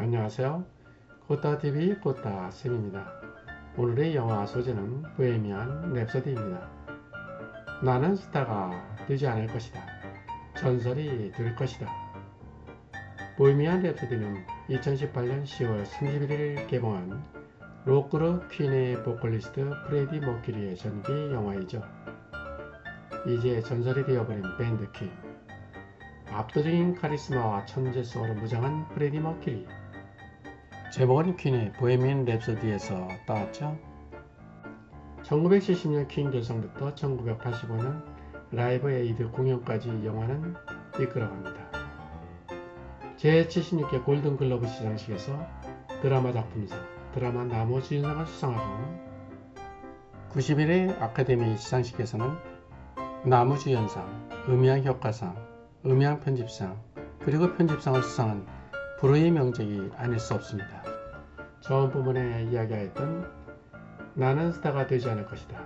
안녕하세요. 꽃다TV 꽃다쌤입니다. 오늘의 영화 소재는 보헤미안 랩소디입니다. 나는 스타가 되지 않을 것이다. 전설이 될 것이다. 보헤미안 랩소디는 2018년 10월 31일 개봉한 록그룹 퀸의 보컬리스트 프레디 머큐리의 전기 영화이죠. 이제 전설이 되어버린 밴드 퀸. 압도적인 카리스마와 천재성으로 무장한 프레디 머큐리. 제목은 퀸의 보헤미안 랩소디에서 따왔죠. 1970년 퀸 결성부터 1985년 라이브 에이드 공연까지 영화는 이끌어갑니다. 제76회 골든글러브 시상식에서 드라마 작품상, 드라마 나무주연상을 수상하고 91회 아카데미 시상식에서는 나무주연상, 음향효과상, 음향편집상, 그리고 편집상을 수상한 불후의 명작이 아닐 수 없습니다. 처음 부분에 이야기하였던 나는 스타가 되지 않을 것이다,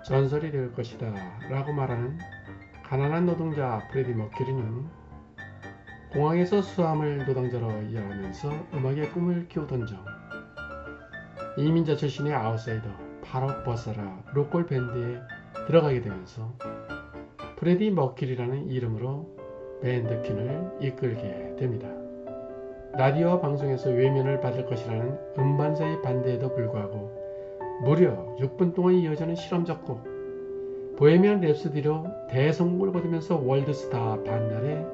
전설이 될 것이다 라고 말하는 가난한 노동자 프레디 머큐리는 공항에서 수화물 노동자로 일하면서 음악의 꿈을 키우던 중 이민자 출신의 아웃사이더 파록 버서라 로컬 밴드에 들어가게 되면서 프레디 머큐리라는 이름으로 밴드 퀸을 이끌게 됩니다. 라디오와 방송에서 외면을 받을 것이라는 음반사의 반대에도 불구하고 무려 6분 동안 이어지는 실험적 곡 보헤미안 랩소디로 대성공을 거두면서 월드스타 반열에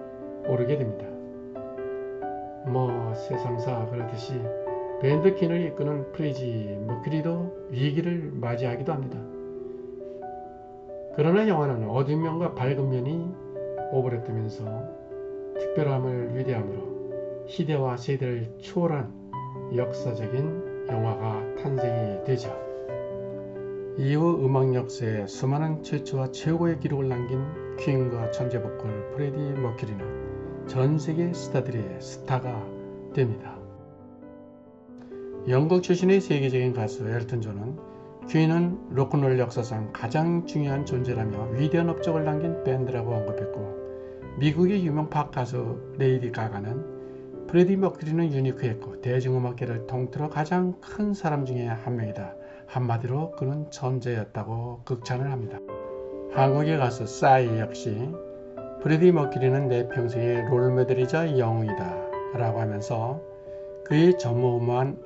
오르게 됩니다. 세상사 그러듯이 밴드 퀸을 이끄는 프레디 머큐리도 위기를 맞이하기도 합니다. 그러나 영화는 어두운 면과 밝은 면이 오버랩되면서 특별함을 위대함으로 시대와 세대를 초월한 역사적인 영화가 탄생이 되죠. 이후 음악 역사에 수많은 최초와 최고의 기록을 남긴 퀸과 천재 보컬 프레디 머큐리는 전 세계 스타들의 스타가 됩니다. 영국 출신의 세계적인 가수 엘튼 존은 퀸은 로큰롤 역사상 가장 중요한 존재라며 위대한 업적을 남긴 밴드라고 언급했고, 미국의 유명 팝 가수 레이디 가가는 프레디 머큐리는 유니크했고 대중음악계를 통틀어 가장 큰 사람 중에 한 명이다. 한마디로 그는 천재였다고 극찬을 합니다. 한국의 가수 싸이 역시 프레디 머큐리는 내 평생의 롤모델이자 영웅이다 라고 하면서 그의 전무후무한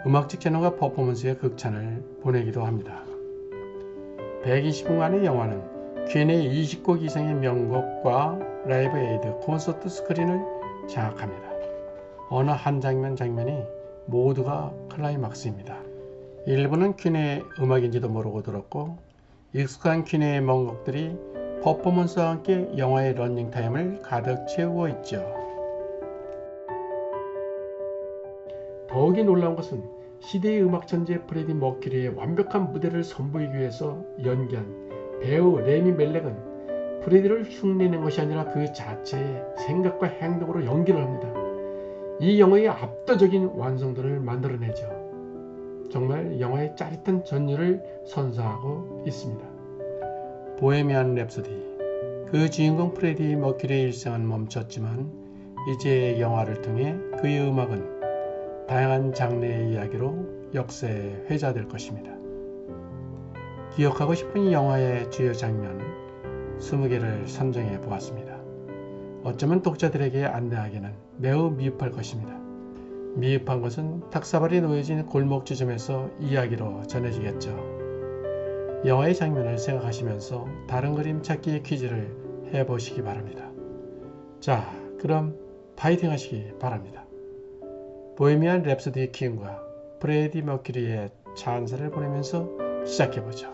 음악적 재능과 퍼포먼스의 극찬을 보내기도 합니다. 120분간의 영화는 퀸의 20곡 이상의 명곡과 라이브 에이드 콘서트 스크린을 장악합니다. 어느 한 장면이 모두가 클라이막스입니다. 일부는 퀸의 음악인지도 모르고 들었고, 익숙한 퀸의 명곡들이 퍼포먼스와 함께 영화의 러닝타임을 가득 채우고 있죠. 더욱이 놀라운 것은 시대의 음악 천재 프레디 머큐리의 완벽한 무대를 선보이기 위해서 연기한 배우 레미 멜렉은 프레디를 흉내낸 것이 아니라 그 자체의 생각과 행동으로 연기를 합니다. 이 영화의 압도적인 완성도를 만들어내죠. 정말 영화의 짜릿한 전율을 선사하고 있습니다. 보헤미안 랩소디, 그 주인공 프레디 머큐리의 일생은 멈췄지만 이제 영화를 통해 그의 음악은 다양한 장르의 이야기로 역사에 회자될 것입니다. 기억하고 싶은 영화의 주요 장면 20개를 선정해 보았습니다. 어쩌면 독자들에게 안내하기는 매우 미흡할 것입니다. 미흡한 것은 탁사발이 놓여진 골목 지점에서 이야기로 전해지겠죠. 영화의 장면을 생각하시면서 다른 그림 찾기 퀴즈를 해보시기 바랍니다. 자, 그럼 파이팅 하시기 바랍니다. 보헤미안 랩소디 퀸과 프레디 머큐리의 찬사를 보내면서 시작해보죠.